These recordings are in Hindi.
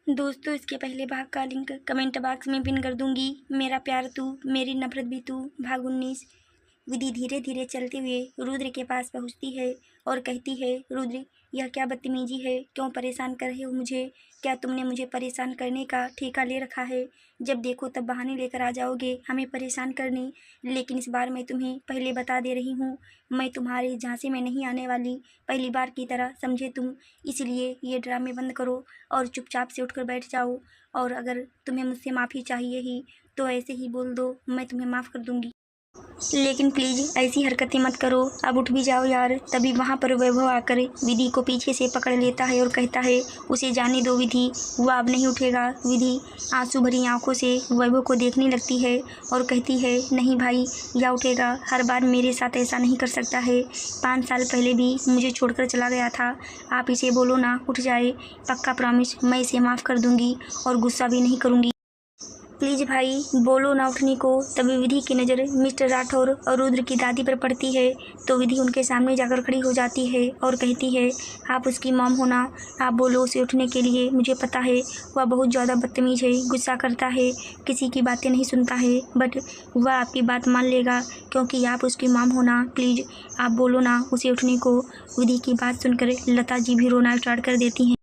दोस्तों, इसके पहले भाग का लिंक कमेंट बॉक्स में पिन कर दूंगी। मेरा प्यार तू, मेरी नफरत भी तू, भाग 19। विधि धीरे धीरे चलते हुए रुद्र के पास पहुंचती है और कहती है, रुद्र, यह क्या बदतमीजी है? क्यों परेशान कर रहे हो मुझे? क्या तुमने मुझे परेशान करने का ठेका ले रखा है? जब देखो तब बहाने लेकर आ जाओगे हमें परेशान करने। लेकिन इस बार मैं तुम्हें पहले बता दे रही हूँ, मैं तुम्हारे झांसे में नहीं आने वाली। पहली बार की तरह समझे तुम। इसलिए ये ड्रामे बंद करो और चुपचाप से उठकर बैठ जाओ। और अगर तुम्हें मुझसे माफ़ी चाहिए ही तो ऐसे ही बोल दो, मैं तुम्हें माफ़ कर दूंगी। लेकिन प्लीज़ ऐसी हरकतें मत करो, अब उठ भी जाओ यार। तभी वहाँ पर वैभव आकर विधि को पीछे से पकड़ लेता है और कहता है, उसे जाने दो विधि, वह अब नहीं उठेगा। विधि आंसू भरी आंखों से वैभव को देखने लगती है और कहती है, नहीं भाई, यह उठेगा। हर बार मेरे साथ ऐसा नहीं कर सकता है। 5 साल पहले भी मुझे छोड़कर चला गया था। आप इसे बोलो ना उठ जाए। पक्का प्रॉमिस, मैं इसे माफ़ कर दूंगी और गुस्सा भी नहीं करूंगी। प्लीज़ भाई, बोलो ना उठने को। तभी विधि की नज़र मिस्टर राठौर और रुद्र की दादी पर पड़ती है तो विधि उनके सामने जाकर खड़ी हो जाती है और कहती है, आप उसकी मॉम हो ना, आप बोलो उसे उठने के लिए। मुझे पता है वह बहुत ज़्यादा बदतमीज़ है, गुस्सा करता है, किसी की बातें नहीं सुनता है, बट वह आपकी बात मान लेगा क्योंकि आप उसकी मॉम हो ना। प्लीज़ आप बोलो ना उसे उठने को। विधि की बात सुनकर लता जी भी रोना स्टार्ट कर देती हैं।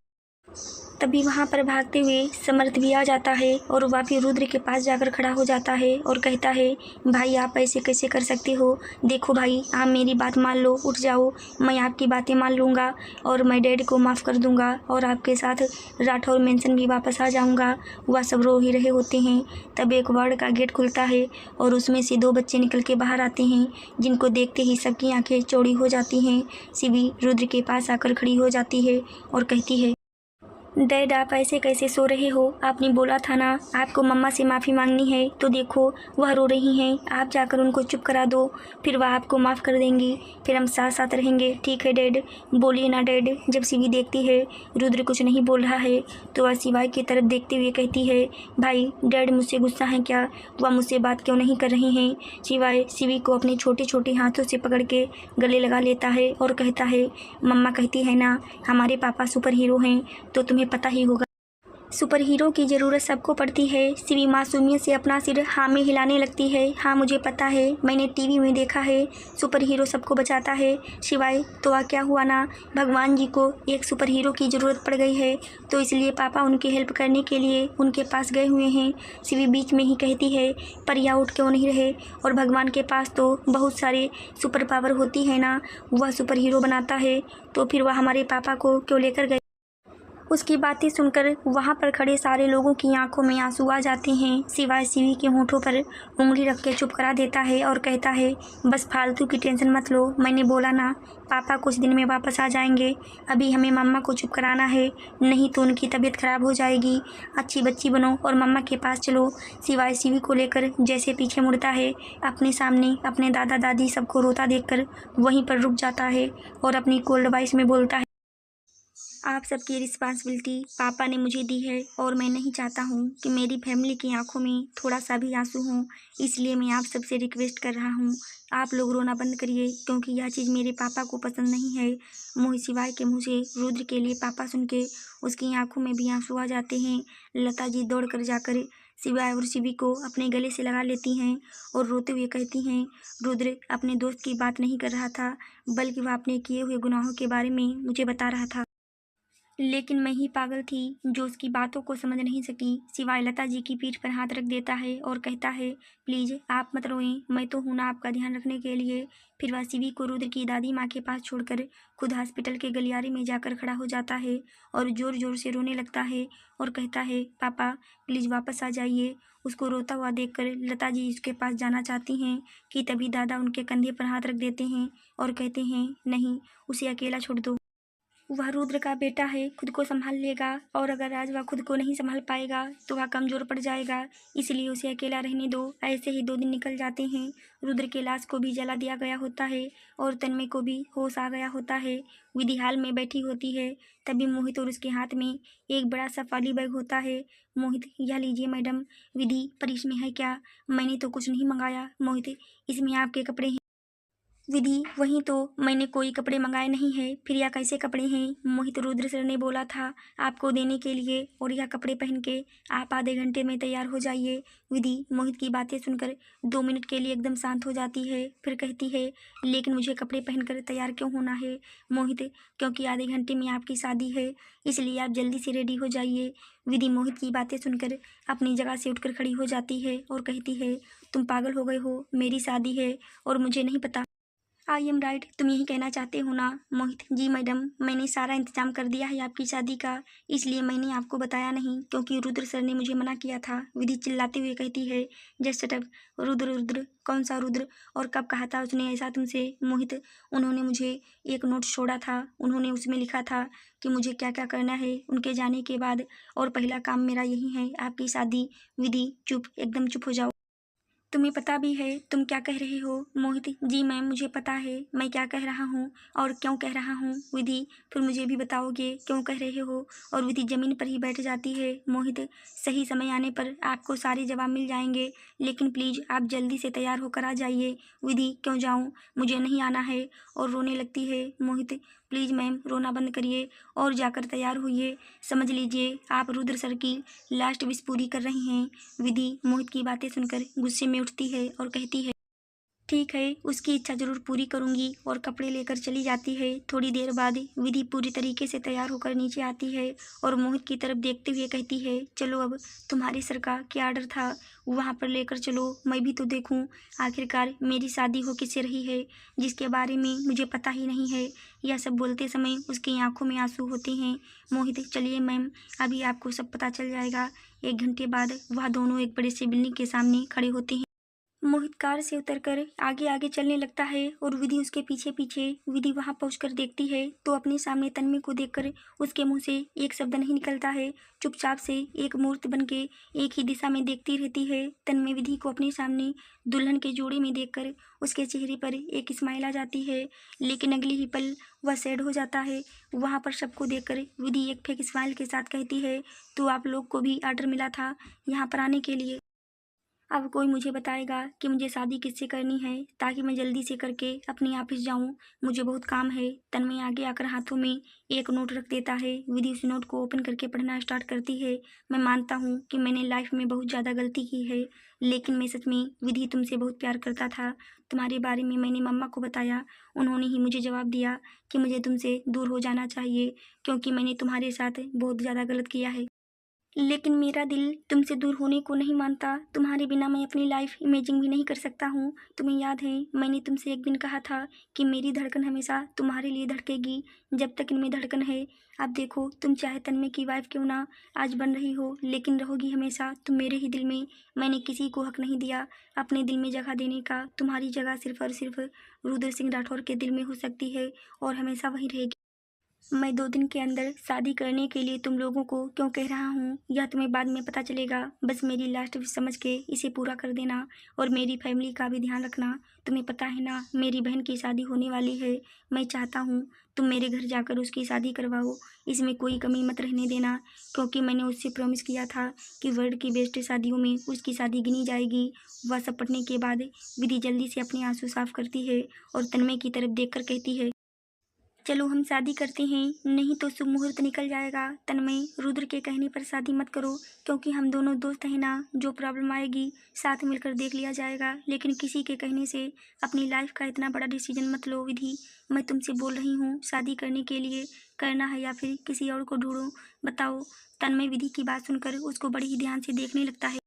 तभी वहाँ पर भागते हुए समर्थ भी आ जाता है और वह भी रुद्र के पास जाकर खड़ा हो जाता है और कहता है, भाई आप ऐसे कैसे कर सकते हो? देखो भाई, आप मेरी बात मान लो, उठ जाओ। मैं आपकी बातें मान लूँगा और मैं डैड को माफ़ कर दूँगा और आपके साथ राठौर मेंशन भी वापस आ जाऊँगा। वह सब रो ही रहे होते हैं। तब एक वार्ड का गेट खुलता है और उसमें से 2 बच्चे निकल के बाहर आते हैं, जिनको देखते ही सबकी आँखें चौड़ी हो जाती हैं। शिवी रुद्र के पास आकर खड़ी हो जाती है और कहती है, डैड आप ऐसे कैसे सो रहे हो? आपने बोला था ना आपको मम्मा से माफ़ी मांगनी है, तो देखो वह रो रही हैं। आप जाकर उनको चुप करा दो, फिर वह आपको माफ़ कर देंगी, फिर हम साथ साथ रहेंगे। ठीक है डैड? बोलिए ना डैड। जब शिवी देखती है रुद्र कुछ नहीं बोल रहा है तो वह शिवाय की तरफ देखते हुए कहती है, भाई डैड मुझसे गुस्सा है क्या? वह मुझसे बात क्यों नहीं कर रही हैं? शिवाय शिवी को अपने छोटे छोटे हाथों से पकड़ के गले लगा लेता है और कहता है, मम्मा कहती है ना हमारे पापा सुपर हीरो हैं, तो तुम्हें पता ही होगा सुपर हीरो की ज़रूरत सबको पड़ती है। शिवी मासूमियत से अपना सिर हाँ में हिलाने लगती है। हाँ मुझे पता है, मैंने टीवी में देखा है, सुपर हीरो सबको बचाता है। शिवाय तो आ क्या हुआ ना, भगवान जी को एक सुपर हीरो की ज़रूरत पड़ गई है तो इसलिए पापा उनकी हेल्प करने के लिए उनके पास गए हुए हैं। शिवी बीच में ही कहती है, पर या उठ क्यों नहीं रहे? और भगवान के पास तो बहुत सारे सुपर पावर होती है ना, वह सुपर हीरो बनाता है तो फिर वह हमारे पापा को क्यों लेकर गए? उसकी बातें सुनकर वहाँ पर खड़े सारे लोगों की आंखों में आंसू आ जाते हैं, सिवाय शिवी के होठों पर उंगली रख के चुप करा देता है और कहता है, बस फालतू की टेंशन मत लो। मैंने बोला ना पापा कुछ दिन में वापस आ जाएंगे। अभी हमें मम्मा को चुप कराना है, नहीं तो उनकी तबीयत खराब हो जाएगी। अच्छी बच्ची बनो और मम्मा के पास चलो। सिवाय शिवी को लेकर जैसे पीछे मुड़ता है, अपने सामने अपने दादा दादी सबको रोता देखकर वहीं पर रुक जाता है और अपनी कोल्ड वॉइस में बोलता है, आप सबकी रिस्पॉन्सिबिलिटी पापा ने मुझे दी है और मैं नहीं चाहता हूँ कि मेरी फैमिली की आंखों में थोड़ा सा भी आंसू हों। इसलिए मैं आप सबसे रिक्वेस्ट कर रहा हूँ, आप लोग रोना बंद करिए क्योंकि यह चीज़ मेरे पापा को पसंद नहीं है। मोहि सिवाय के मुँह से रुद्र के लिए पापा सुन के उसकी आंखों में भी आंसू आ जाते हैं। लता जी दौड़ कर जाकर सिवाय और शिवी को अपने गले से लगा लेती हैं और रोते हुए कहती हैं, रुद्र अपने दोस्त की बात नहीं कर रहा था, बल्कि वह अपने किए हुए गुनाहों के बारे में मुझे बता रहा था। लेकिन मैं ही पागल थी जो उसकी बातों को समझ नहीं सकी। सिवाय लता जी की पीठ पर हाथ रख देता है और कहता है, प्लीज़ आप मत रोएं, मैं तो हूं ना आपका ध्यान रखने के लिए। फिर वह शिवी को रुद्र की दादी माँ के पास छोड़कर खुद हॉस्पिटल के गलियारे में जाकर खड़ा हो जाता है और ज़ोर ज़ोर से रोने लगता है और कहता है, पापा प्लीज़ वापस आ जाइए। उसको रोता हुआ देखकर लता जी उसके पास जाना चाहती हैं कि तभी दादा उनके कंधे पर हाथ रख देते हैं और कहते हैं, नहीं उसे अकेला छोड़ दो। वह रुद्र का बेटा है, खुद को संभाल लेगा और अगर आज वह खुद को नहीं संभाल पाएगा तो वह कमज़ोर पड़ जाएगा, इसलिए उसे अकेला रहने दो। ऐसे ही 2 दिन निकल जाते हैं। रुद्र के लाश को भी जला दिया गया होता है और तन्मय को भी होश आ गया होता है। विधि हाल में बैठी होती है, तभी मोहित और उसके हाथ में एक बड़ा सा पॉली बैग होता है। मोहित, यह लीजिए मैडम। विधि, पर इसमें है क्या? मैंने तो कुछ नहीं मंगाया। मोहित, इसमें आपके कपड़े हैं। विधि, वहीं तो मैंने कोई कपड़े मंगाए नहीं हैं, फिर यह कैसे कपड़े हैं? मोहित, रुद्र सर ने बोला था आपको देने के लिए, और यह कपड़े पहन के आप आधे घंटे में तैयार हो जाइए। विधि मोहित की बातें सुनकर 2 मिनट के लिए एकदम शांत हो जाती है, फिर कहती है लेकिन मुझे कपड़े पहनकर तैयार क्यों होना है? मोहित, क्योंकि आधे घंटे में आपकी शादी है, इसलिए आप जल्दी से रेडी हो जाइए। विधि मोहित की बातें सुनकर अपनी जगह से उठकर खड़ी हो जाती है और कहती है तुम पागल हो गए हो, मेरी शादी है और मुझे नहीं पता। आई एम राइट, तुम यही कहना चाहते हो ना? मोहित, जी मैडम, मैंने सारा इंतजाम कर दिया है आपकी शादी का, इसलिए मैंने आपको बताया नहीं क्योंकि रुद्र सर ने मुझे मना किया था। विधि चिल्लाते हुए कहती है just shut up. Rudra? Rudra? कौन सा रुद्र? और कब कहा था उसने ऐसा तुमसे? मोहित, उन्होंने मुझे एक नोट छोड़ा था, उन्होंने उसमें लिखा था कि मुझे क्या क्या करना है उनके जाने के बाद, और पहला काम मेरा यही है, आपकी शादी। विधि, चुप, एकदम चुप हो जाओ। तुम्हें पता भी है तुम क्या कह रहे हो? मोहित, जी मैम, मुझे पता है मैं क्या कह रहा हूँ और क्यों कह रहा हूँ। विधि, फिर मुझे भी बताओगे क्यों कह रहे हो? और विधि जमीन पर ही बैठ जाती है। मोहित, सही समय आने पर आपको सारे जवाब मिल जाएंगे, लेकिन प्लीज़ आप जल्दी से तैयार होकर आ जाइए। विधि, क्यों जाऊँ? मुझे नहीं आना है, और रोने लगती है। मोहित, प्लीज़ मैम रोना बंद करिए और जाकर तैयार होइए, समझ लीजिए आप रुद्र सर की लास्ट विश पूरी कर रही हैं। विधि मोहित की बातें सुनकर गुस्से में उठती है और कहती है ठीक है, उसकी इच्छा जरूर पूरी करूंगी, और कपड़े लेकर चली जाती है। थोड़ी देर बाद विधि पूरी तरीके से तैयार होकर नीचे आती है और मोहित की तरफ देखते हुए कहती है चलो अब तुम्हारे सर का क्या आर्डर था वहाँ पर लेकर चलो, मैं भी तो देखूं आखिरकार मेरी शादी हो किससे रही है जिसके बारे में मुझे पता ही नहीं है। यह सब बोलते समय उसकी आंखों में आंसू होते हैं। मोहित, चलिए मैम, अभी आपको सब पता चल जाएगा। 1 घंटे बाद वह दोनों एक बड़े से बिल्डिंग के सामने खड़े होते हैं। मोहित कार से उतरकर आगे आगे चलने लगता है और विधि उसके पीछे पीछे। विधि वहां पहुंचकर देखती है तो अपने सामने तन्मय को देखकर उसके मुंह से एक शब्द नहीं निकलता है। चुपचाप से एक मूर्ति बनके एक ही दिशा में देखती रहती है। तन्मय विधि को अपने सामने दुल्हन के जोड़े में देखकर उसके चेहरे पर एक स्माइल आ जाती है, लेकिन अगले ही पल वह सैड हो जाता है। वहां पर सबको देखकर विधि एक फेक स्माइल के साथ कहती है तो आप लोग को भी ऑर्डर मिला था यहाँ पर आने के लिए? अब कोई मुझे बताएगा कि मुझे शादी किससे करनी है ताकि मैं जल्दी से करके अपने ऑफिस जाऊं, मुझे बहुत काम है। तन्मय आगे आकर हाथों में एक नोट रख देता है। विधि उस नोट को ओपन करके पढ़ना स्टार्ट करती है। मैं मानता हूँ कि मैंने लाइफ में बहुत ज़्यादा गलती की है, लेकिन मैं सच में विधि तुमसे बहुत प्यार करता था। तुम्हारे बारे में मैंने मम्मा को बताया, उन्होंने ही मुझे जवाब दिया कि मुझे तुमसे दूर हो जाना चाहिए क्योंकि मैंने तुम्हारे साथ बहुत ज़्यादा गलत किया है। लेकिन मेरा दिल तुमसे दूर होने को नहीं मानता। तुम्हारे बिना मैं अपनी लाइफ इमेजिन भी नहीं कर सकता हूँ। तुम्हें याद है मैंने तुमसे एक दिन कहा था कि मेरी धड़कन हमेशा तुम्हारे लिए धड़केगी जब तक इनमें धड़कन है। अब देखो, तुम चाहे तन्मय की वाइफ क्यों ना आज बन रही हो, लेकिन रहोगी हमेशा तुम मेरे ही दिल में। मैंने किसी को हक नहीं दिया अपने दिल में जगह देने का। तुम्हारी जगह सिर्फ और सिर्फ रुद्र सिंह राठौर के दिल में हो सकती है और हमेशा वही रहेगी। मैं 2 दिन के अंदर शादी करने के लिए तुम लोगों को क्यों कह रहा हूँ यह तुम्हें बाद में पता चलेगा। बस मेरी लास्ट विश समझ के इसे पूरा कर देना और मेरी फैमिली का भी ध्यान रखना। तुम्हें पता है ना मेरी बहन की शादी होने वाली है। मैं चाहता हूँ तुम मेरे घर जाकर उसकी शादी करवाओ, इसमें कोई कमी मत रहने देना, क्योंकि मैंने उससे प्रॉमिस किया था कि वर्ल्ड की बेस्ट शादियों में उसकी शादी गिनी जाएगी। वह सब पढ़ने के बाद विधि जल्दी से अपने आंसू साफ करती है और तन्मय की तरफ देखकर कहती है चलो हम शादी करते हैं, नहीं तो शुभ मुहूर्त निकल जाएगा। तन्मय, रुद्र के कहने पर शादी मत करो, क्योंकि हम दोनों दोस्त हैं ना, जो प्रॉब्लम आएगी साथ मिलकर देख लिया जाएगा, लेकिन किसी के कहने से अपनी लाइफ का इतना बड़ा डिसीजन मत लो। विधि, मैं तुमसे बोल रही हूँ शादी करने के लिए करना है या फिर किसी और को ढूंढो, बताओ। तन्मय विधि की बात सुनकर उसको बड़े ही ध्यान से देखने लगता है।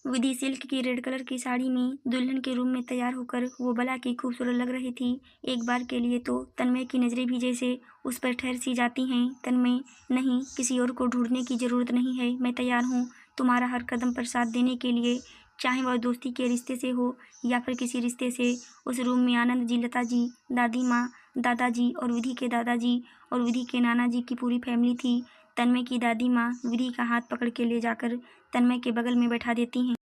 विधि सिल्क की रेड कलर की साड़ी में दुल्हन के रूम में तैयार होकर वो भला की खूबसूरत लग रही थी। एक बार के लिए तो तन्मय की नज़रें भी जैसे उस पर ठहर सी जाती हैं। तन्मय, नहीं, किसी और को ढूंढने की ज़रूरत नहीं है, मैं तैयार हूँ तुम्हारा हर कदम पर साथ देने के लिए, चाहे वह दोस्ती के रिश्ते से हो या फिर किसी रिश्ते से। उस रूम में आनंद जी, लता जी, दादी माँ, दादाजी और विधि के दादाजी और विधि के नाना जी की पूरी फैमिली थी। तन्मय की दादी माँ विधि का हाथ पकड़ के ले जाकर तन्मय के बगल में बैठा देती हैं।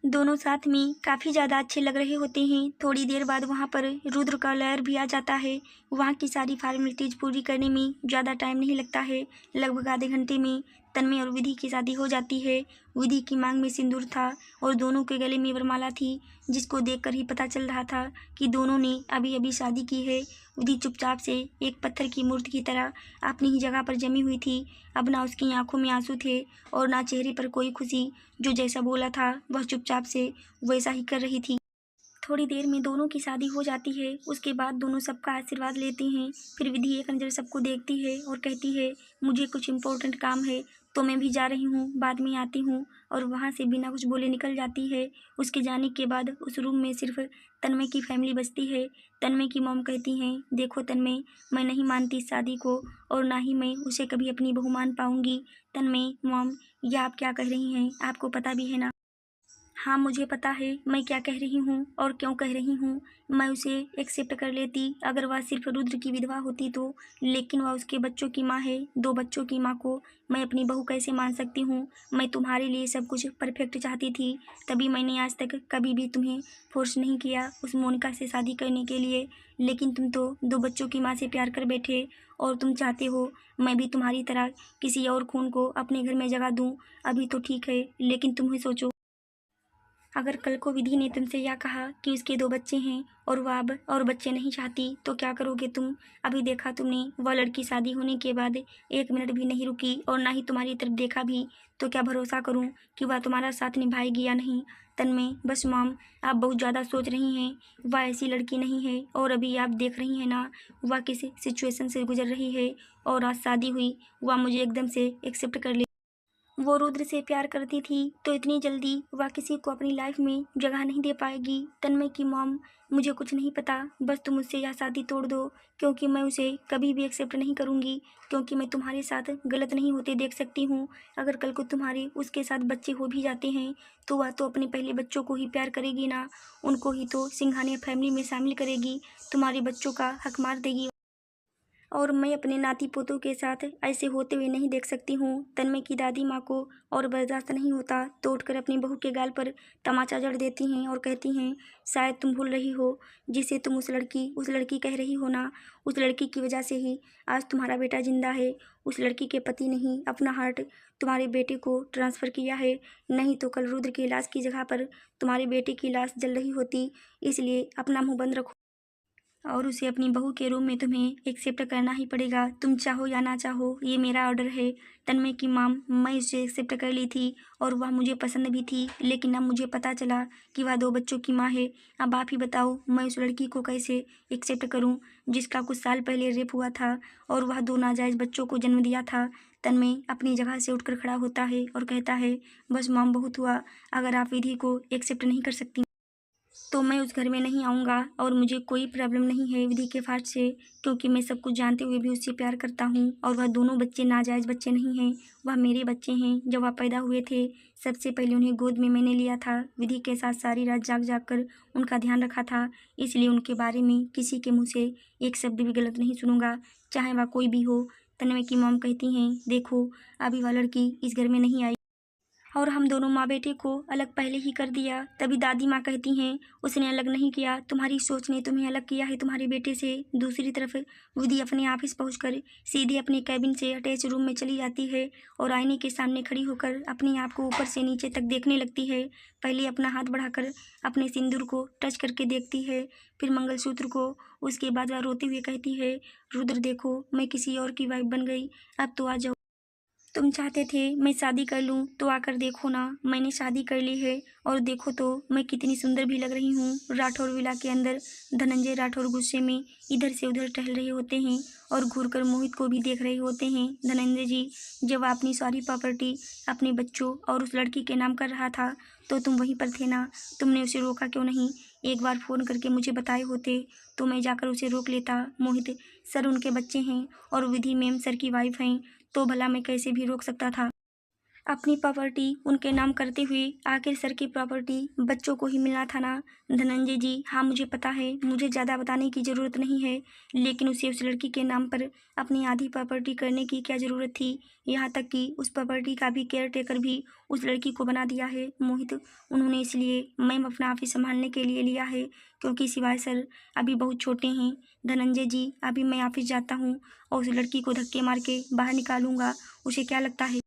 दोनों साथ में काफ़ी ज़्यादा अच्छे लग रहे होते हैं। थोड़ी देर बाद वहाँ पर रुद्र का लॉयर भी आ जाता है। वहाँ की सारी फॉर्मेलिटीज़ पूरी करने में ज़्यादा टाइम नहीं लगता है, लगभग आधे घंटे में तन्मय और विधि की शादी हो जाती है। विधि की मांग में सिंदूर था और दोनों के गले में वरमाला थी, जिसको देखकर ही पता चल रहा था कि दोनों ने अभी अभी शादी की है। विधि चुपचाप से एक पत्थर की मूर्ति की तरह अपनी ही जगह पर जमी हुई थी। अब ना उसकी आंखों में आंसू थे और ना चेहरे पर कोई खुशी। जो जैसा बोला था वह चुपचाप से वैसा ही कर रही थी। थोड़ी देर में दोनों की शादी हो जाती है। उसके बाद दोनों सबका आशीर्वाद लेते हैं। फिर विधि एक नज़र सबको देखती है और कहती है, मुझे कुछ इम्पोर्टेंट काम है तो मैं भी जा रही हूँ, बाद में आती हूँ। और वहाँ से बिना कुछ बोले निकल जाती है। उसके जाने के बाद उस रूम में सिर्फ तन्मय की फैमिली बचती है। तन्मय की मॉम कहती हैं, देखो तन्मय, मैं नहीं मानती इस शादी को और ना ही मैं उसे कभी अपनी बहू मान पाऊँगी। तन्मय, मॉम, यह आप क्या कह रही हैं? आपको पता भी है ना? हाँ, मुझे पता है मैं क्या कह रही हूँ और क्यों कह रही हूँ। मैं उसे एक्सेप्ट कर लेती अगर वह सिर्फ रुद्र की विधवा होती तो, लेकिन वह उसके बच्चों की माँ है। 2 बच्चों की माँ को मैं अपनी बहू कैसे मान सकती हूँ? मैं तुम्हारे लिए सब कुछ परफेक्ट चाहती थी, तभी मैंने आज तक कभी भी तुम्हें फोर्स नहीं किया उस मोनिका से शादी करने के लिए। लेकिन तुम तो 2 बच्चों की माँ से प्यार कर बैठे और तुम चाहते हो मैं भी तुम्हारी तरह किसी और खून को अपने घर में जगह दूँ। अभी तो ठीक है, लेकिन तुम ही सोचो, अगर कल को विधि ने तुमसे यह कहा कि उसके 2 बच्चे हैं और वह अब और बच्चे नहीं चाहती तो क्या करोगे तुम? अभी देखा तुमने, वह लड़की शादी होने के बाद 1 मिनट भी नहीं रुकी और ना ही तुम्हारी तरफ देखा भी, तो क्या भरोसा करूं कि वह तुम्हारा साथ निभाएगी या नहीं? तन्मय, बस मॉम, आप बहुत ज़्यादा सोच रही हैं। वह ऐसी लड़की नहीं है और अभी आप देख रही हैं ना वह किस सिचुएशन से गुजर रही है। और आज शादी हुई, वह मुझे एकदम से एक्सेप्ट कर ले। वो रुद्र से प्यार करती थी तो इतनी जल्दी वह किसी को अपनी लाइफ में जगह नहीं दे पाएगी। तन्मय की मॉम, मुझे कुछ नहीं पता, बस तुम मुझसे यह शादी तोड़ दो, क्योंकि मैं उसे कभी भी एक्सेप्ट नहीं करूँगी, क्योंकि मैं तुम्हारे साथ गलत नहीं होते देख सकती हूँ। अगर कल को तुम्हारे उसके साथ बच्चे हो भी जाते हैं तो वह तो अपने पहले बच्चों को ही प्यार करेगी ना, उनको ही तो सिंघानिया फैमिली में शामिल करेगी, तुम्हारे बच्चों का हक मार देगी। और मैं अपने नाती पोतों के साथ ऐसे होते हुए नहीं देख सकती हूँ। तन्मय की दादी माँ को और बर्दाश्त नहीं होता तो उठकर अपनी बहू के गाल पर तमाचा जड़ देती हैं और कहती हैं, शायद तुम भूल रही हो जिसे तुम उस लड़की कह रही हो ना, उस लड़की की वजह से ही आज तुम्हारा बेटा जिंदा है। उस लड़की के पति ने ही अपना हार्ट तुम्हारे बेटे को ट्रांसफ़र किया है, नहीं तो कल रुद्र की लाश की जगह पर तुम्हारे बेटे की लाश जल रही होती। इसलिए अपना मुँह बंद रखो और उसे अपनी बहू के रूम में तुम्हें एक्सेप्ट करना ही पड़ेगा, तुम चाहो या ना चाहो, ये मेरा ऑर्डर है। तन्मय की माम, मैं उसे एक्सेप्ट कर ली थी और वह मुझे पसंद भी थी, लेकिन अब मुझे पता चला कि वह 2 बच्चों की माँ है। अब आप ही बताओ मैं उस लड़की को कैसे एक्सेप्ट करूं जिसका कुछ साल पहले रेप हुआ था और वह 2 नाजायज़ बच्चों को जन्म दिया था। तन्मय अपनी जगह से उठकर खड़ा होता है और कहता है, बस माम बहुत हुआ, अगर आप विधि को एक्सेप्ट नहीं कर सकती तो मैं उस घर में नहीं आऊँगा और मुझे कोई प्रॉब्लम नहीं है विधि के फाट से, क्योंकि मैं सब कुछ जानते हुए भी उससे प्यार करता हूँ और वह दोनों बच्चे नाजायज़ बच्चे नहीं हैं, वह मेरे बच्चे हैं। जब वह पैदा हुए थे सबसे पहले उन्हें गोद में मैंने लिया था, विधि के साथ सारी रात जाग जाग कर उनका ध्यान रखा था, इसलिए उनके बारे में किसी के मुँह से एक शब्द भी गलत नहीं सुनूंगा, चाहे वह कोई भी हो। तन्मय की मॉम कहती हैं, देखो अभी वह लड़की इस घर में नहीं आई और हम दोनों माँ बेटे को अलग पहले ही कर दिया। तभी दादी माँ कहती हैं, उसने अलग नहीं किया, तुम्हारी सोच ने तुम्हें अलग किया है तुम्हारे बेटे से। दूसरी तरफ विधि अपने ऑफिस पहुंचकर सीधे अपने कैबिन से अटैच रूम में चली जाती है और आईने के सामने खड़ी होकर अपने आप को ऊपर से नीचे तक देखने लगती है। पहले अपना हाथ बढ़ाकर अपने सिंदूर को टच करके देखती है, फिर मंगलसूत्र को। उसके बाद वह रोते हुए कहती है, रुद्र देखो, मैं किसी और की वाइफ बन गई, अब तो आ जाओ। तुम चाहते थे मैं शादी कर लूं तो आकर देखो ना, मैंने शादी कर ली है और देखो तो मैं कितनी सुंदर भी लग रही हूँ। राठौर विला के अंदर धनंजय राठौर गुस्से में इधर से उधर टहल रहे होते हैं और घूरकर मोहित को भी देख रहे होते हैं। धनंजय जी, जब आप अपनी सारी प्रॉपर्टी अपने बच्चों और उस लड़की के नाम कर रहा था तो तुम वहीं पर थे ना, तुमने उसे रोका क्यों नहीं? एक बार फ़ोन करके मुझे बताए होते तो मैं जाकर उसे रोक लेता। मोहित सर उनके बच्चे हैं और विधि मैम सर की वाइफ हैं, तो भला मैं कैसे भी रोक सकता था? अपनी प्रॉपर्टी उनके नाम करते हुए आखिर सर की प्रॉपर्टी बच्चों को ही मिलना था ना। धनंजय जी, हाँ मुझे पता है, मुझे ज़्यादा बताने की ज़रूरत नहीं है, लेकिन उसे उस लड़की के नाम पर अपनी आधी प्रॉपर्टी करने की क्या ज़रूरत थी? यहाँ तक कि उस प्रॉपर्टी का भी केयर टेकर भी उस लड़की को बना दिया है मोहित। उन्होंने इसलिए मैम अपना ऑफिस संभालने के लिए लिया है, क्योंकि सिवाय सर अभी बहुत छोटे हैं। धनंजय जी, अभी मैं ऑफिस जाता हूँ और उस लड़की को धक्के मार के बाहर निकालूंगा, उसे क्या लगता है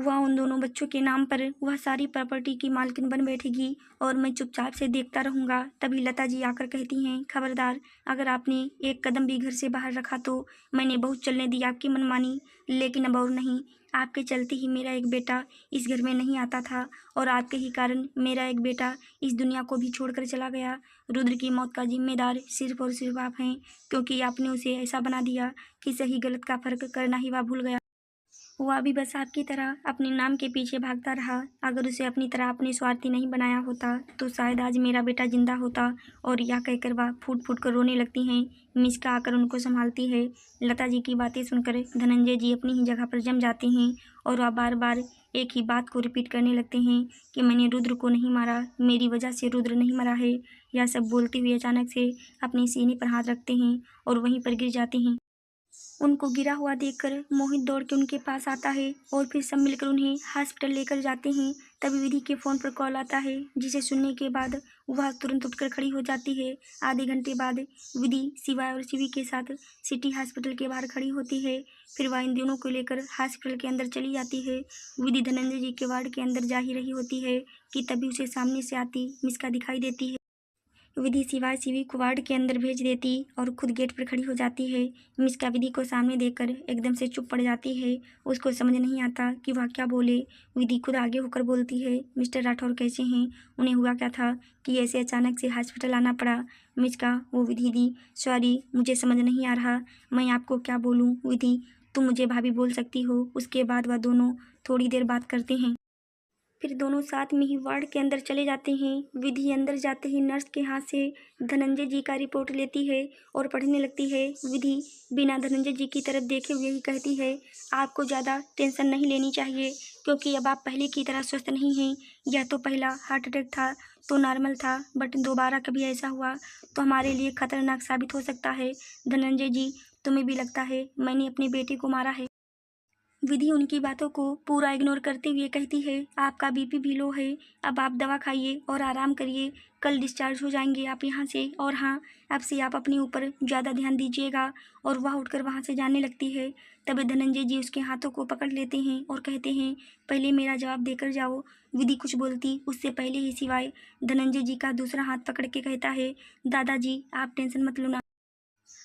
वह उन दोनों बच्चों के नाम पर वह सारी प्रॉपर्टी की मालकिन बन बैठेगी और मैं चुपचाप से देखता रहूँगा। तभी लता जी आकर कहती हैं, खबरदार, अगर आपने एक कदम भी घर से बाहर रखा तो मैंने बहुत चलने दी आपकी मनमानी, लेकिन अब और नहीं। आपके चलते ही मेरा एक बेटा इस घर में नहीं आता था और आपके ही कारण मेरा एक बेटा इस दुनिया को भी छोड़कर चला गया। रुद्र की मौत का जिम्मेदार सिर्फ और सिर्फ आप हैं, क्योंकि आपने उसे ऐसा बना दिया कि सही गलत का फर्क करना ही वह भूल गया। वह भी बस आपकी तरह अपने नाम के पीछे भागता रहा। अगर उसे अपनी तरह अपने स्वार्थी नहीं बनाया होता तो शायद आज मेरा बेटा जिंदा होता। और यह कहकर वह फूट फूट कर रोने लगती हैं। मिस्का आकर उनको संभालती है। लता जी की बातें सुनकर धनंजय जी अपनी ही जगह पर जम जाते हैं और वह बार बार एक ही बात को रिपीट करने लगते हैं कि मैंने रुद्र को नहीं मारा, मेरी वजह से रुद्र नहीं मरा है। यह सब बोलते हुए अचानक से अपने सीने पर हाथ रखते हैं और वहीं पर गिर जाते हैं। उनको गिरा हुआ देखकर मोहित दौड़ के उनके पास आता है और फिर सब मिलकर उन्हें हॉस्पिटल लेकर जाते हैं। तभी विधि के फ़ोन पर कॉल आता है, जिसे सुनने के बाद वह तुरंत उठकर खड़ी हो जाती है। आधे घंटे बाद विधि शिवा और शिवी के साथ सिटी हॉस्पिटल के बाहर खड़ी होती है। फिर वह इन दोनों को लेकर हॉस्पिटल के अंदर चली जाती है। विधि धनंजय जी के वार्ड के अंदर जा ही रही होती है कि तभी उसे सामने से आती मिस्का दिखाई देती है। विधि सिवाय शिवी को वार्ड के अंदर भेज देती और खुद गेट पर खड़ी हो जाती है। मिस्का विधि को सामने देखकर एकदम से चुप पड़ जाती है। उसको समझ नहीं आता कि वह क्या बोले। विधि खुद आगे होकर बोलती है, मिस्टर राठौर कैसे हैं? उन्हें हुआ क्या था कि ऐसे अचानक से हॉस्पिटल आना पड़ा? मिस्का, वो विधि दी, सॉरी, मुझे समझ नहीं आ रहा मैं आपको क्या बोलूँ। विधि, तुम मुझे भाभी बोल सकती हो। उसके बाद वह दोनों थोड़ी देर बात करते हैं। फिर दोनों साथ में ही वार्ड के अंदर चले जाते हैं। विधि अंदर जाते ही नर्स के हाथ से धनंजय जी का रिपोर्ट लेती है और पढ़ने लगती है। विधि बिना धनंजय जी की तरफ देखे हुए ही कहती है, आपको ज़्यादा टेंशन नहीं लेनी चाहिए, क्योंकि अब आप पहले की तरह स्वस्थ नहीं हैं। यह तो पहला हार्ट अटैक था तो नॉर्मल था, बट दोबारा कभी ऐसा हुआ तो हमारे लिए खतरनाक साबित हो सकता है। धनंजय जी, तुम्हें भी लगता है मैंने अपने बेटे को मारा है? विधि उनकी बातों को पूरा इग्नोर करते हुए कहती है, आपका बीपी भी लो है, अब आप दवा खाइए और आराम करिए, कल डिस्चार्ज हो जाएंगे आप यहाँ से। और हाँ, अब से आप अपने ऊपर ज़्यादा ध्यान दीजिएगा। और वह उठकर वहाँ से जाने लगती है। तभी धनंजय जी उसके हाथों को पकड़ लेते हैं और कहते हैं, पहले मेरा जवाब देकर जाओ। विधि कुछ बोलती उससे पहले ही सिवाय धनंजय जी का दूसरा हाथ पकड़ के कहता है, दादाजी आप टेंशन मत लो ना,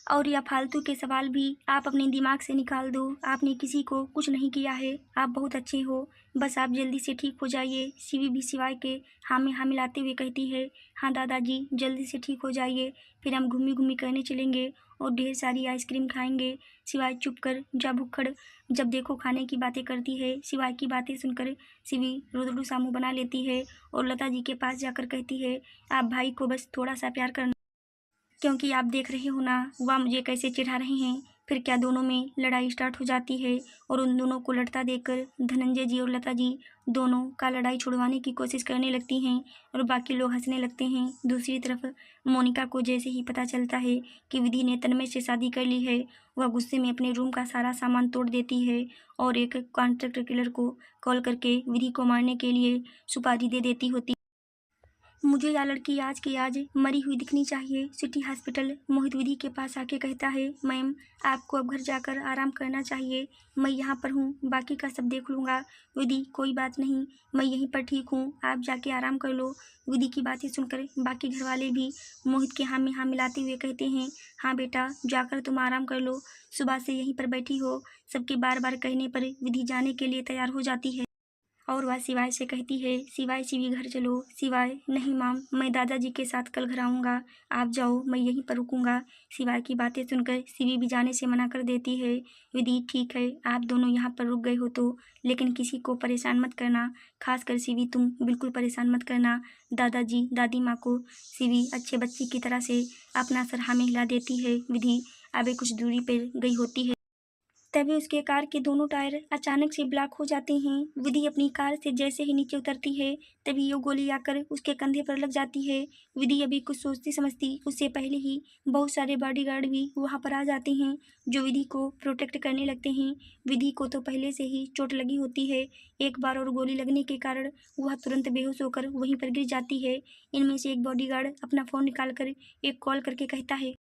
और यह फालतू के सवाल भी आप अपने दिमाग से निकाल दो। आपने किसी को कुछ नहीं किया है, आप बहुत अच्छे हो, बस आप जल्दी से ठीक हो जाइए। शिवी भी सिवाय के हाँ में हाँ मिलाते हुए कहती है, हाँ दादाजी जल्दी से ठीक हो जाइए, फिर हम घूमी घूमी करने चलेंगे और ढेर सारी आइसक्रीम खाएंगे। सिवाय चुप कर जा भुक्खड़, जब देखो खाने की बातें करती है। सिवाय की बातें सुनकर शिवी रुदड़ू सामू बना लेती है और लता जी के पास जाकर कहती है, आप भाई को बस थोड़ा सा प्यार करना, क्योंकि आप देख रहे हो ना वह मुझे कैसे चिढ़ा रहे हैं। फिर क्या दोनों में लड़ाई स्टार्ट हो जाती है और उन दोनों को लड़ता देखकर धनंजय जी और लता जी दोनों का लड़ाई छुड़वाने की कोशिश करने लगती हैं और बाकी लोग हंसने लगते हैं। दूसरी तरफ मोनिका को जैसे ही पता चलता है कि विधि ने तन्मय से शादी कर ली है, वह गुस्से में अपने रूम का सारा सामान तोड़ देती है और एक कॉन्ट्रैक्ट किलर को कॉल करके विधि को मारने के लिए सुपारी दे देती होती। मुझे यह लड़की आज की आज मरी हुई दिखनी चाहिए। सिटी हॉस्पिटल मोहित विधि के पास आके कहता है, मैम आपको अब घर जाकर आराम करना चाहिए, मैं यहाँ पर हूँ, बाकी का सब देख लूँगा। विधि, कोई बात नहीं, मैं यहीं पर ठीक हूँ, आप जाके आराम कर लो। विधि की बातें सुनकर बाकी घर वाले भी मोहित के हाँ में हाँ मिलाते हुए कहते हैं, हाँ बेटा जाकर तुम आराम कर लो, सुबह से यहीं पर बैठी हो। सबके बार बार कहने पर विधि जाने के लिए तैयार हो जाती है और वह सिवाय से कहती है, सिवाय शिवी घर चलो। सिवाय, नहीं माम, मैं दादाजी के साथ कल घर आऊँगा, आप जाओ, मैं यहीं पर रुकूंगा। सिवाय की बातें सुनकर शिवी भी जाने से मना कर देती है। विधि, ठीक है आप दोनों यहाँ पर रुक गए हो तो, लेकिन किसी को परेशान मत करना, खासकर शिवी तुम बिल्कुल परेशान मत करना। दादाजी दादी माँ को शिवी अच्छे बच्ची की तरह से अपना सर हाँ में हिला देती है। विधि आगे कुछ दूरी पर गई होती है। तभी उसके कार के दोनों टायर अचानक से ब्लॉक हो जाते हैं। विधि अपनी कार से जैसे ही नीचे उतरती है तभी ये गोली आकर उसके कंधे पर लग जाती है। विधि अभी कुछ सोचती समझती उससे पहले ही बहुत सारे बॉडीगार्ड भी वहां पर आ जाते हैं जो विधि को प्रोटेक्ट करने लगते हैं। विधि को तो पहले से ही चोट लगी होती है, एक बार और गोली लगने के कारण वह तुरंत बेहोश होकर वहीं पर गिर जाती है। इनमें से एक बॉडीगार्ड अपना फ़ोन निकाल कर एक कॉल करके कहता है,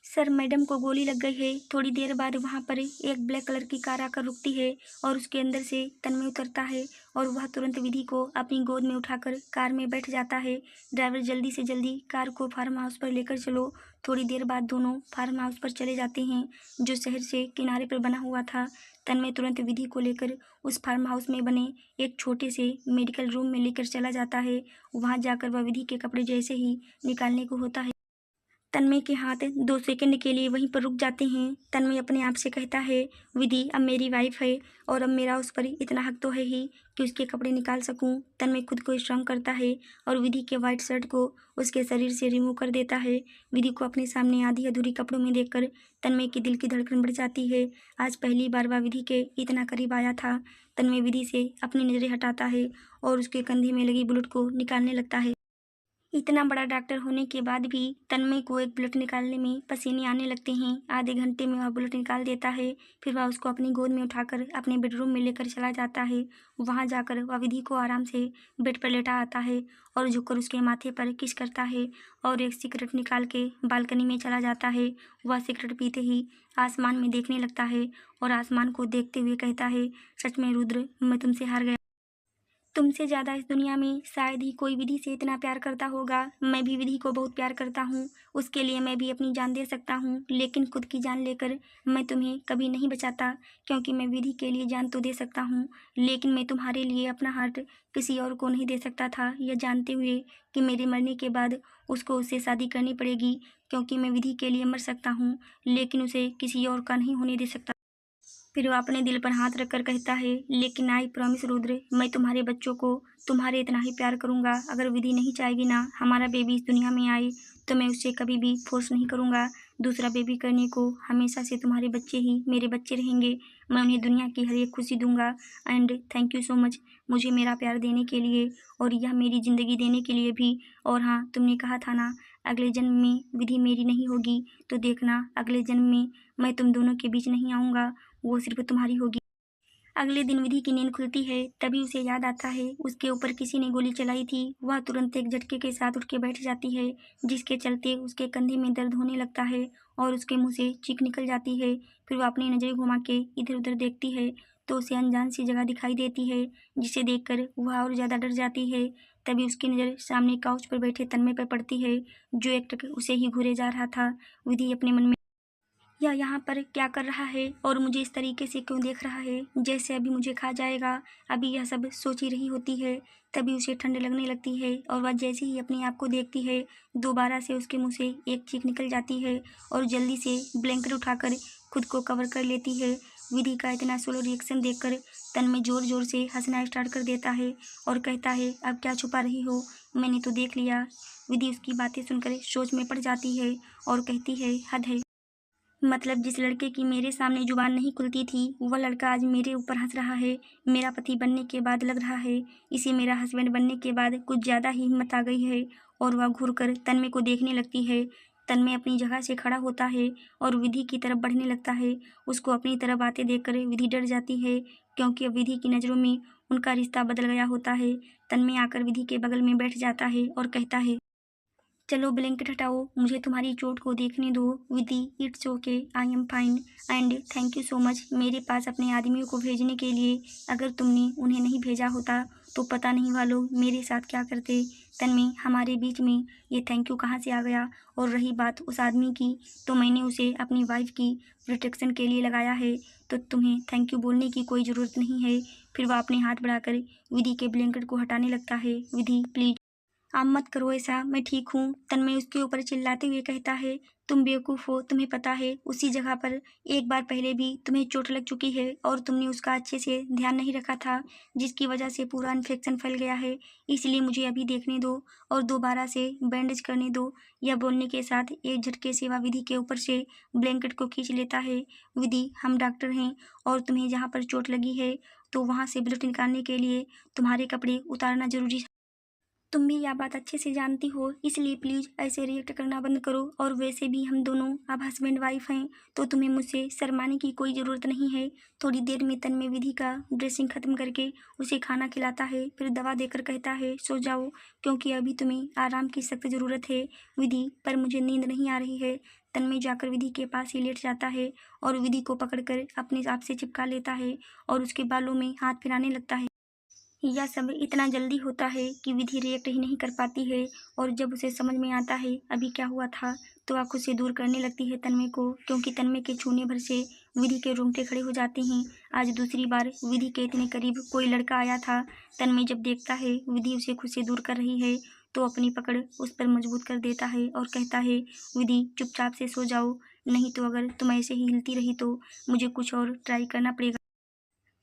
सर, मैडम को गोली लग गई है। थोड़ी देर बाद वहाँ पर एक ब्लैक कलर की कार आकर रुकती है और उसके अंदर से तन्मय उतरता है और वह तुरंत विधि को अपनी गोद में उठाकर कार में बैठ जाता है। ड्राइवर, जल्दी से जल्दी कार को फार्म हाउस पर लेकर चलो। थोड़ी देर बाद दोनों फार्म हाउस पर चले जाते हैं, जो शहर से किनारे पर बना हुआ था। तन्मय तुरंत विधि को लेकर उस फार्म हाउस में बने एक छोटे से मेडिकल रूम में लेकर चला जाता है। वहाँ जाकर वह विधि के कपड़े जैसे ही निकालने को होता है, तन्मय के हाथ 2 सेकंड के लिए वहीं पर रुक जाते हैं। तन्मय अपने आप से कहता है, विधि अब मेरी वाइफ है और अब मेरा उस पर इतना हक तो है ही कि उसके कपड़े निकाल सकूं। तन्मय खुद को स्ट्रांग करता है और विधि के वाइट शर्ट को उसके शरीर से रिमूव कर देता है। विधि को अपने सामने आधी अधूरी कपड़ों में देखकर तन्मय की दिल की धड़कन बढ़ जाती है। आज पहली बार वह विधि के इतना करीब आया था। तन्मय विधि से अपनी नज़रें हटाता है और उसके कंधे में लगी बुलेट को निकालने लगता है। इतना बड़ा डॉक्टर होने के बाद भी तन्मय को एक बुलेट निकालने में पसीने आने लगते हैं। आधे घंटे में वह बुलेट निकाल देता है। फिर वह उसको अपनी गोद में उठाकर अपने बेडरूम में लेकर चला जाता है। वहां जाकर वह विधि को आराम से बेड पर लेटा आता है और झुककर उसके माथे पर किस करता है और एक सिगरेट निकाल के बालकनी में चला जाता है। वह सिगरेट पीते ही आसमान में देखने लगता है और आसमान को देखते हुए कहता है, सच में रुद्र, मैं तुमसे हार गया। तुमसे ज़्यादा इस दुनिया में शायद ही कोई विधि से इतना प्यार करता होगा। मैं भी विधि को बहुत प्यार करता हूँ। उसके लिए मैं भी अपनी जान दे सकता हूँ, लेकिन खुद की जान लेकर मैं तुम्हें कभी नहीं बचाता, क्योंकि मैं विधि के लिए जान तो दे सकता हूँ, लेकिन मैं तुम्हारे लिए अपना हार्ट किसी और को नहीं दे सकता था, यह जानते हुए कि मेरे मरने के बाद उसको उससे शादी करनी पड़ेगी, क्योंकि मैं विधि के लिए मर सकता हूँ, लेकिन उसे किसी और का नहीं होने दे सकता। फिर वह अपने दिल पर हाथ रखकर कहता है, लेकिन आई प्रॉमिस रुद्र, मैं तुम्हारे बच्चों को तुम्हारे इतना ही प्यार करूंगा। अगर विधि नहीं चाहेगी ना हमारा बेबी इस दुनिया में आए, तो मैं उससे कभी भी फोर्स नहीं करूंगा दूसरा बेबी करने को। हमेशा से तुम्हारे बच्चे ही मेरे बच्चे रहेंगे। मैं उन्हें दुनिया की हर एक खुशी दूंगा। And thank you so much मुझे मेरा प्यार देने के लिए और यह मेरी ज़िंदगी देने के लिए भी। और हाँ, तुमने कहा था ना अगले जन्म में विधि मेरी नहीं होगी, तो देखना अगले जन्म में मैं तुम दोनों के बीच नहीं आऊँगा, वो सिर्फ तुम्हारी होगी। अगले दिन विधि की नींद खुलती है, तभी उसे याद आता है उसके ऊपर किसी ने गोली चलाई थी। वह तुरंत एक झटके के साथ उठ के बैठ जाती है, जिसके चलते उसके कंधे में दर्द होने लगता है और उसके मुंह से चीख निकल जाती है। फिर वह अपनी नज़रें घुमा के इधर उधर देखती है तो उसे अनजान सी जगह दिखाई देती है, जिसे देखकर वह और ज़्यादा डर जाती है। तभी उसकी नज़र सामने काउच पर बैठे तन्मय पर पड़ती है, जो एक टक उसे ही घूरे जा रहा था। विधि अपने मन में, यह यहाँ पर क्या कर रहा है और मुझे इस तरीके से क्यों देख रहा है, जैसे अभी मुझे खा जाएगा। अभी यह सब सोच ही रही होती है, तभी उसे ठंड लगने लगती है और वह जैसे ही अपने आप को देखती है, दोबारा से उसके मुंह से एक चीख निकल जाती है और जल्दी से ब्लैंकेट उठाकर खुद को कवर कर लेती है। विधि का इतना स्लो रिएक्शन देखकर तन्मय जोर जोर से हंसना स्टार्ट कर देता है और कहता है, अब क्या छुपा रही हो, मैंने तो देख लिया। विधि उसकी बातें सुनकर सोच में पड़ जाती है और कहती है, हद है। मतलब जिस लड़के की मेरे सामने जुबान नहीं खुलती थी, वह लड़का आज मेरे ऊपर हंस रहा है। मेरा पति बनने के बाद लग रहा है इसे मेरा हस्बैंड बनने के बाद कुछ ज़्यादा ही हिम्मत आ गई है। और वह घूरकर तन्मय को देखने लगती है। तन्मय अपनी जगह से खड़ा होता है और विधि की तरफ बढ़ने लगता है। उसको अपनी तरफ आते देखकर विधि डर जाती है, क्योंकि अब विधि की नज़रों में उनका रिश्ता बदल गया होता है। तन्मय आकर विधि के बगल में बैठ जाता है और कहता है, चलो ब्लैंकेट हटाओ, मुझे तुम्हारी चोट को देखने दो। Vidhi, it's okay, I am fine and thank you so much मेरे पास अपने आदमियों को भेजने के लिए। अगर तुमने उन्हें नहीं भेजा होता तो पता नहीं वह लोग मेरे साथ क्या करते। तन्मय, हमारे बीच में ये थैंक यू कहाँ से आ गया? और रही बात उस आदमी की, तो मैंने उसे अपनी वाइफ की प्रोटेक्शन के लिए लगाया है, तो तुम्हें थैंक यू बोलने की कोई ज़रूरत नहीं है। फिर वह अपने हाथ बढ़ाकर विधि के ब्लैंकेट को हटाने लगता है। विधि, प्लीज आप मत करो ऐसा, मैं ठीक हूँ। तन्मय उसके ऊपर चिल्लाते हुए कहता है, तुम बेवकूफ़ हो, तुम्हें पता है उसी जगह पर एक बार पहले भी तुम्हें चोट लग चुकी है और तुमने उसका अच्छे से ध्यान नहीं रखा था, जिसकी वजह से पूरा इन्फेक्शन फैल गया है। इसलिए मुझे अभी देखने दो और दोबारा से बैंडेज करने दो। यह बोलने के साथ एक झटके से वह विधि के ऊपर से ब्लैंकेट को खींच लेता है। विधि, हम डॉक्टर हैं और तुम्हें जहाँ पर चोट लगी है तो वहाँ से ब्लड निकालने के लिए तुम्हारे कपड़े उतारना जरूरी है। तुम भी यह बात अच्छे से जानती हो, इसलिए प्लीज़ ऐसे रिएक्ट करना बंद करो। और वैसे भी हम दोनों अब हस्बैंड वाइफ हैं, तो तुम्हें मुझसे शर्माने की कोई ज़रूरत नहीं है। थोड़ी देर में तन्मय विधि का ड्रेसिंग ख़त्म करके उसे खाना खिलाता है, फिर दवा देकर कहता है, सो जाओ, क्योंकि अभी तुम्हें आराम की सख्त ज़रूरत है। विधि, पर मुझे नींद नहीं आ रही है। तन्मय जाकर विधि के पास ही लेट जाता है और विधि को पकड़कर अपने आप से चिपका लेता है और उसके बालों में हाथ फिराने लगता है। यह सब इतना जल्दी होता है कि विधि रिएक्ट ही नहीं कर पाती है और जब उसे समझ में आता है अभी क्या हुआ था तो वह खुद से दूर करने लगती है तन्मय को, क्योंकि तन्मय के छूने भर से विधि के रोंगटे खड़े हो जाते हैं। आज दूसरी बार विधि के इतने करीब कोई लड़का आया था। तन्मय जब देखता है विधि उसे खुद से दूर कर रही है तो अपनी पकड़ उस पर मजबूत कर देता है और कहता है, विधि चुपचाप से सो जाओ, नहीं तो अगर तुम ऐसे ही हिलती रही तो मुझे कुछ और ट्राई करना पड़ेगा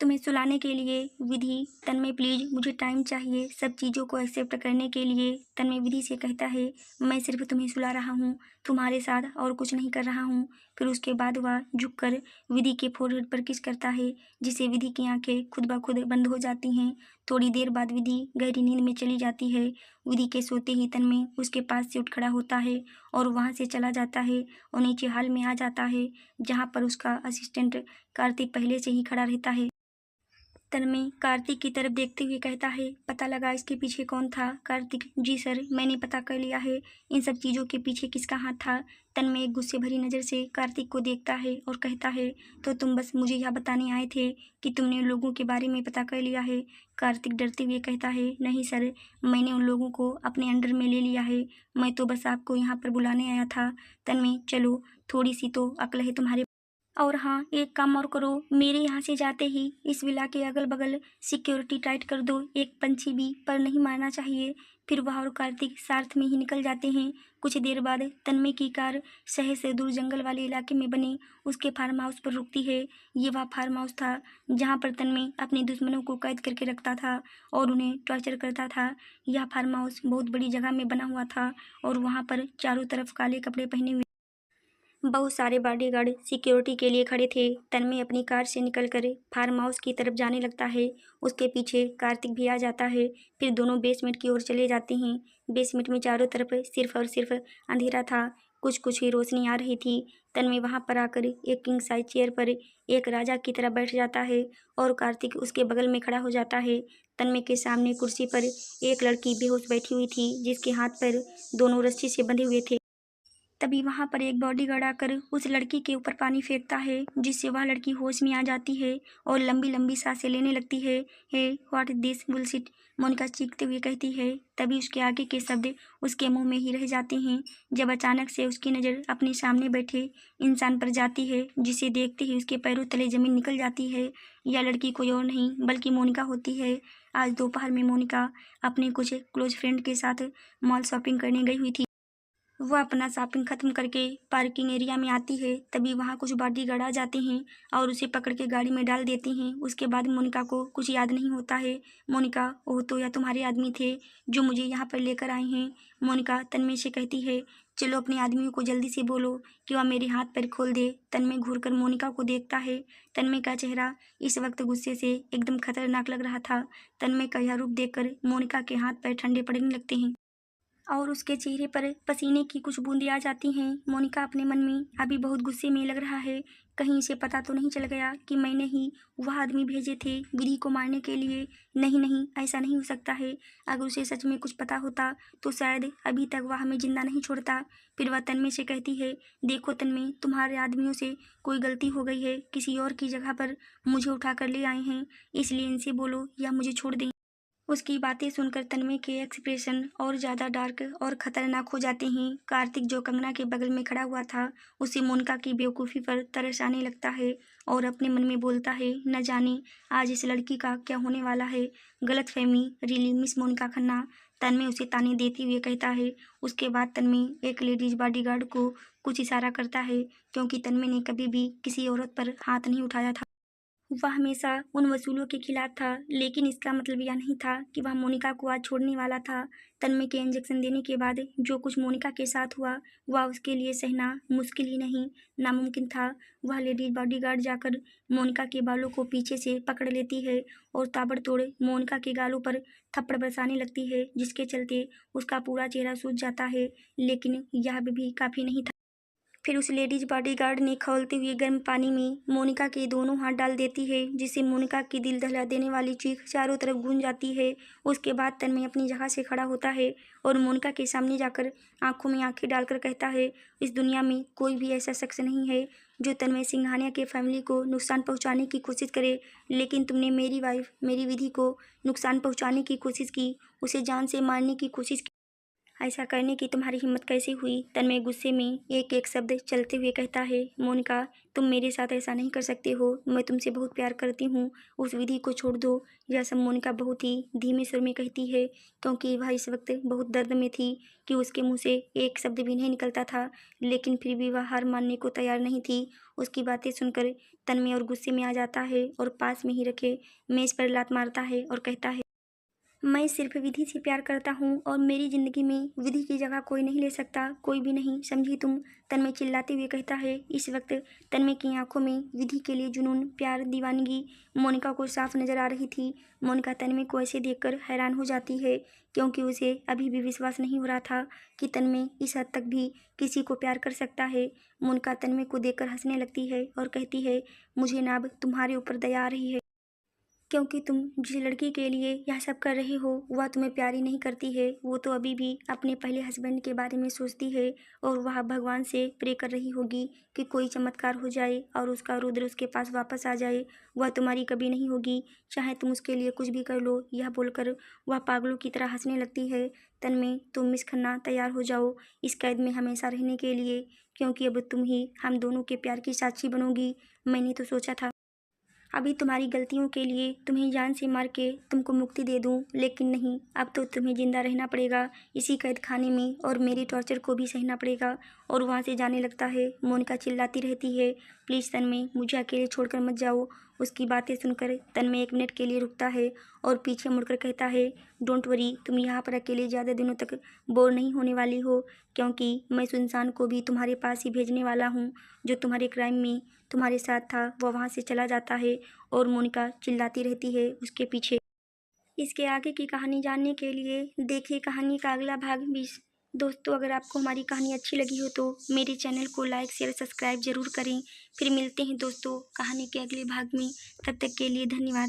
तुम्हें सुलाने के लिए। विधि, तन्मय प्लीज मुझे टाइम चाहिए सब चीज़ों को एक्सेप्ट करने के लिए। तन्मय विधि से कहता है, मैं सिर्फ तुम्हें सुला रहा हूँ, तुम्हारे साथ और कुछ नहीं कर रहा हूँ। फिर उसके बाद वह झुककर विधि के फोरहेड पर किस करता है, जिससे विधि की आंखें खुद ब खुद बंद हो जाती हैं। थोड़ी देर बाद विधि गहरी नींद में चली जाती है। विधि के सोते ही तन्मय उसके पास से उठ खड़ा होता है और वहाँ से चला जाता है और नीचे हॉल में आ जाता है, जहाँ पर उसका असिस्टेंट कार्तिक पहले से ही खड़ा रहता है। तन्मय कार्तिक की तरफ देखते हुए कहता है, पता लगा इसके पीछे कौन था? कार्तिक, जी सर, मैंने पता कर लिया है इन सब चीज़ों के पीछे किसका हाथ था। तन्मय एक गुस्से भरी नज़र से कार्तिक को देखता है और कहता है, तो तुम बस मुझे यह बताने आए थे कि तुमने उन लोगों के बारे में पता कर लिया है? कार्तिक डरते हुए कहता है, नहीं सर, मैंने उन लोगों को अपने अंडर में ले लिया है, मैं तो बस आपको यहाँ पर बुलाने आया था। तन्मय, चलो, थोड़ी सी तो अक्ल है तुम्हारे। और हाँ, एक काम और करो, मेरे यहाँ से जाते ही इस विला के अगल बगल सिक्योरिटी टाइट कर दो, एक पंछी भी पर नहीं मारना चाहिए। फिर वह और कार्तिक साथ में ही निकल जाते हैं। कुछ देर बाद तन्मय की कार शहर से दूर जंगल वाले इलाके में बने उसके फार्म हाउस पर रुकती है। ये वह फार्म हाउस था जहाँ पर तन्मय अपने दुश्मनों को कैद करके रखता था और उन्हें टॉर्चर करता था। यह फार्म हाउस बहुत बड़ी जगह में बना हुआ था और वहाँ पर चारों तरफ काले कपड़े पहने हुए बहुत सारे बॉडीगार्ड सिक्योरिटी के लिए खड़े थे। तन्मय अपनी कार से निकलकर फार्म हाउस की तरफ जाने लगता है। उसके पीछे कार्तिक भी आ जाता है। फिर दोनों बेसमेंट की ओर चले जाते हैं। बेसमेंट में चारों तरफ सिर्फ और सिर्फ अंधेरा था, कुछ कुछ ही रोशनी आ रही थी। तन्मय वहां पर आकर एक किंग साइज चेयर पर एक राजा की तरह बैठ जाता है और कार्तिक उसके बगल में खड़ा हो जाता है। तन्मय के सामने कुर्सी पर एक लड़की बेहोश बैठी हुई थी, जिसके हाथ पैर दोनों रस्सी से बंधे हुए थे। तभी वहां पर एक बॉडीगार्ड आकर उस लड़की के ऊपर पानी फेंकता है, जिससे वह लड़की होश में आ जाती है और लंबी लंबी सांसें लेने लगती है। Hey what is this bullshit, Monica चीखते हुए कहती है। तभी उसके आगे के शब्द उसके मुंह में ही रह जाते हैं, जब अचानक से उसकी नज़र अपने सामने बैठे इंसान पर जाती है, जिसे देखते ही उसके पैरों तले जमीन निकल जाती है। यह लड़की कोई और नहीं बल्कि मोनिका होती है। आज दोपहर में मोनिका अपने कुछ क्लोज फ्रेंड के साथ मॉल शॉपिंग करने गई हुई थी। वह अपना शॉपिंग खत्म करके पार्किंग एरिया में आती है। तभी वहाँ कुछ बॉडीगार्ड आ जाते हैं और उसे पकड़ के गाड़ी में डाल देते हैं। उसके बाद मोनिका को कुछ याद नहीं होता है। मोनिका, ओह तो यह तुम्हारे आदमी थे जो मुझे यहाँ पर लेकर आए हैं। मोनिका तन्मय से कहती है, चलो अपने आदमियों को जल्दी से बोलो कि वह मेरे हाथ पैर खोल दे। तन्मय घूरकर मोनिका को देखता है। तन्मय का चेहरा इस वक्त गुस्से से एकदम खतरनाक लग रहा था। तन्मय का यह रूप देखकर मोनिका के हाथ पैर ठंडे पड़ने लगते हैं और उसके चेहरे पर पसीने की कुछ बूंदें आ जाती हैं। मोनिका अपने मन में अभी बहुत गुस्से में लग रहा है, कहीं इसे पता तो नहीं चल गया कि मैंने ही वह आदमी भेजे थे विधि को मारने के लिए। नहीं नहीं, ऐसा नहीं हो सकता है। अगर उसे सच में कुछ पता होता तो शायद अभी तक वह हमें जिंदा नहीं छोड़ता। फिर वह तन्मय से कहती है, देखो तन्मय, तुम्हारे आदमियों से कोई गलती हो गई है, किसी और की जगह पर मुझे उठा कर ले आए हैं, इसलिए इनसे बोलो या मुझे छोड़ दें। उसकी बातें सुनकर तन्मय के एक्सप्रेशन और ज़्यादा डार्क और ख़तरनाक हो जाते हैं। कार्तिक जो कंगना के बगल में खड़ा हुआ था, उसे मोनिका की बेवकूफ़ी पर तरस आने लगता है और अपने मन में बोलता है, न जाने आज इस लड़की का क्या होने वाला है। गलतफहमी, रियली मिस मोनिका खन्ना, तन्मय उसे ताने देते हुए कहता है। उसके बाद तन्मय एक लेडीज बॉडीगार्ड को कुछ इशारा करता है, क्योंकि तन्मय ने कभी भी किसी औरत पर हाथ नहीं उठाया था। वह हमेशा उन वसूलों के खिलाफ था, लेकिन इसका मतलब यह नहीं था कि वह मोनिका को आज छोड़ने वाला था। तन्मय के इंजेक्शन देने के बाद जो कुछ मोनिका के साथ हुआ, वह उसके लिए सहना मुश्किल ही नहीं, नामुमकिन था। वह लेडीज बॉडीगार्ड जाकर मोनिका के बालों को पीछे से पकड़ लेती है और ताबड़तोड़ मोनिका के गालों पर थप्पड़ बरसाने लगती है, जिसके चलते उसका पूरा चेहरा सूज जाता है। लेकिन यह भी काफ़ी नहीं था। फिर उस लेडीज बॉडीगार्ड ने खौलते हुए गर्म पानी में मोनिका के दोनों हाथ डाल देती है, जिससे मोनिका की दिल दहला देने वाली चीख चारों तरफ गूंज जाती है। उसके बाद तन्मय अपनी जगह से खड़ा होता है और मोनिका के सामने जाकर आंखों में आंखें डालकर कहता है, इस दुनिया में कोई भी ऐसा शख्स नहीं है जो तन्मय सिंघानिया के फैमिली को नुकसान पहुंचाने की कोशिश करे, लेकिन तुमने मेरी वाइफ मेरी विधि को नुकसान पहुंचाने की कोशिश की, उसे जान से मारने की कोशिश की। ऐसा करने की तुम्हारी हिम्मत कैसे हुई? तन्मय गुस्से में एक एक शब्द चलते हुए कहता है, मोनिका तुम मेरे साथ ऐसा नहीं कर सकते हो, मैं तुमसे बहुत प्यार करती हूँ, उस विधि को छोड़ दो। यह सब मोनिका बहुत ही धीमे स्वर में कहती है, क्योंकि वह इस वक्त बहुत दर्द में थी कि उसके मुँह से एक शब्द भी नहीं निकलता था, लेकिन फिर भी वह हार मानने को तैयार नहीं थी। उसकी बातें सुनकर तन्मय और गुस्से में आ जाता है और पास में ही रखे मेज़ पर लात मारता है और कहता है, मैं सिर्फ विधि से प्यार करता हूँ और मेरी ज़िंदगी में विधि की जगह कोई नहीं ले सकता, कोई भी नहीं, समझी तुम? तन्मय चिल्लाते हुए कहता है। इस वक्त तन्मय की आंखों में विधि के लिए जुनून, प्यार, दीवानगी मोनिका को साफ नजर आ रही थी। मोनिका तन्मय को ऐसे देखकर हैरान हो जाती है, क्योंकि उसे अभी भी विश्वास नहीं हो रहा था कि तन्मय इस हद तक भी किसी को प्यार कर सकता है। मोनिका तन्मय को देखकर हंसने लगती है और कहती है, मुझे ना अब तुम्हारे ऊपर दया आ रही है, क्योंकि तुम जिस लड़की के लिए यह सब कर रहे हो वह तुम्हें प्यारी नहीं करती है, वो तो अभी भी अपने पहले हस्बैंड के बारे में सोचती है और वह भगवान से प्रे कर रही होगी कि कोई चमत्कार हो जाए और उसका रुद्र उसके पास वापस आ जाए। वह तुम्हारी कभी नहीं होगी, चाहे तुम उसके लिए कुछ भी कर लो। यह बोलकर वह पागलों की तरह हंसने लगती है। तन्मय तुम मिस खन्ना तैयार हो जाओ इस कैद में हमेशा रहने के लिए, क्योंकि अब तुम ही हम दोनों के प्यार की साक्षी बनोगी। मैंने तो सोचा था अभी तुम्हारी गलतियों के लिए तुम्हें जान से मार के तुमको मुक्ति दे दूं, लेकिन नहीं, अब तो तुम्हें जिंदा रहना पड़ेगा इसी कैद खाने में और मेरे टॉर्चर को भी सहना पड़ेगा। और वहाँ से जाने लगता है। मोनिका चिल्लाती रहती है, प्लीज़ तन्मय मुझे अकेले छोड़कर मत जाओ। उसकी बातें सुनकर तन्मय 1 मिनट के लिए रुकता है और पीछे मुड़कर कहता है, डोंट वरी, तुम यहाँ पर अकेले ज़्यादा दिनों तक बोर नहीं होने वाली हो, क्योंकि मैं उस इंसान को भी तुम्हारे पास ही भेजने वाला हूँ जो तुम्हारे क्राइम में तुम्हारे साथ था। वह वहाँ से चला जाता है और मोनिका चिल्लाती रहती है उसके पीछे। इसके आगे की कहानी जानने के लिए देखिए कहानी का अगला भाग 20। दोस्तों, अगर आपको हमारी कहानी अच्छी लगी हो तो मेरे चैनल को लाइक शेयर सब्सक्राइब जरूर करें। फिर मिलते हैं दोस्तों कहानी के अगले भाग में, तब तक के लिए धन्यवाद।